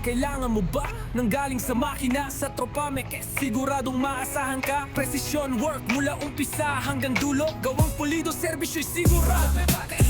Kailangan mo ba nang galing sa makina? Sa tropa mekes, siguradong maasahan ka. Precision work mula umpisa hanggang dulo. Gawang pulido, servisyo'y sigurado.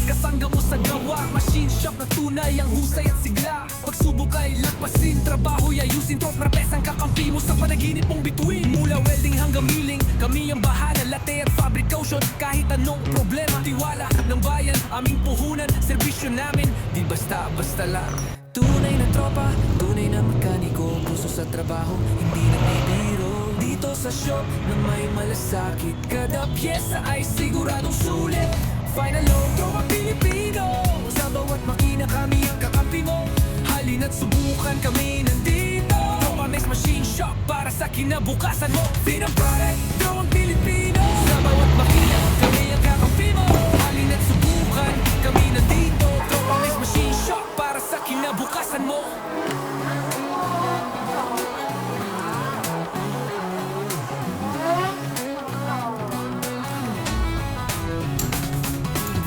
Kasangga mo sa gawa, machine shop na tunay ang husay at sigla. Pagsubok ay lagpasin, trabaho'y ayusin. Trop na pesang kakampi mo sa panaginip mong bituin. Mula welding hanggang milling, kami ang bahala. Latte at fabrication, kahit anong problema. Tiwala ng bayan, aming puhunan. Serbisyo namin, di basta-basta lang. Tunay na tropa, tunay na mekaniko. Puso sa trabaho, hindi nagbibiro. Dito sa shop na may malasakit, kada pyesa ay siguradong sulit. Final low, tropa Pilipino. Sa bawat makina kami ang kakampi mo. Halina't subukan, kami nandito. Tropa Mix Machine Shop para sa kinabukasan mo. Final product, tropa Pilipino. Sa bawat makina kami ang kakampi mo. Halina't subukan, kami nandito. Tropa Mix Machine Shop para sa kinabukasan mo.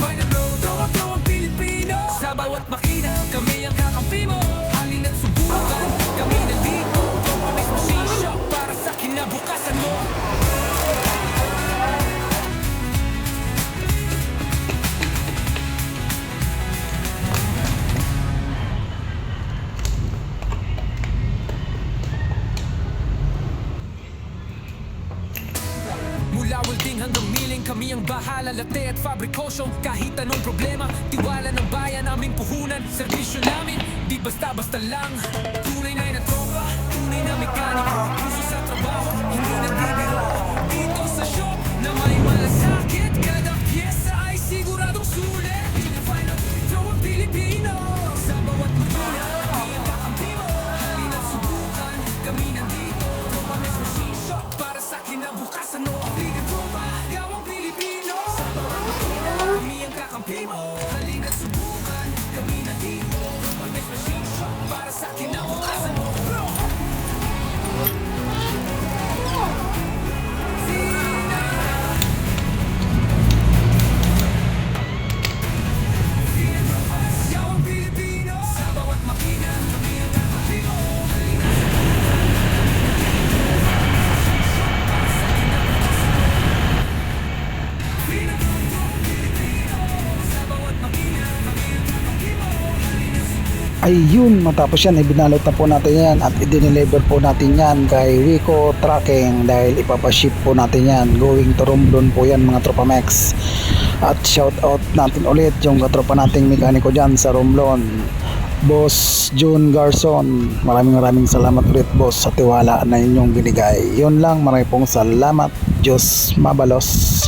Final road, tropa Pilipino. Sa bawat makina kami ang kakampi mo. Halina't subukan, kami nandito. Tropa Mix Machine Shop para sa kinabukasan mo. Mula welding hanggang milling, kami ang bahala. Latte at fabrication, kahit anong problema. Tiwala ng bayan, aming puhunan. Servisyo namin, di basta-basta lang. Tunay na tropa, tunay na mekaniko. Puso sa trabaho, hindi nagbibiro. Dito sa shop na may malasakit, kada pyesa ay siguradong sulit. Final tropa Pilipino. Sa bawat makina, kami ang kakampi mo. Halina't subukan, kami nandito. Tropa Mix Machine Shop para sa kinabukasan mo. Gawang Pilipino. Sa bawat makina, kami ang kakampi mo. Halina't subukan, kami nandito. Tropa Mix Machine Shop para sa kinabukasan mo. Gawang Pilipino. Sa bawat makina, kami ang kakampi mo. Ayun, matapos yan, ibinalot na po natin yan at i-deliver po natin yan kay Wico Trucking dahil ipapaship po natin yan going to Romblon po yan mga tropa Mex. At shout out natin ulit yung katropa nating mekaniko dyan sa Romblon, Boss June Garson. Maraming salamat ulit boss sa tiwala na inyong binigay. Yun lang, maraming pong salamat. Diyos mabalos.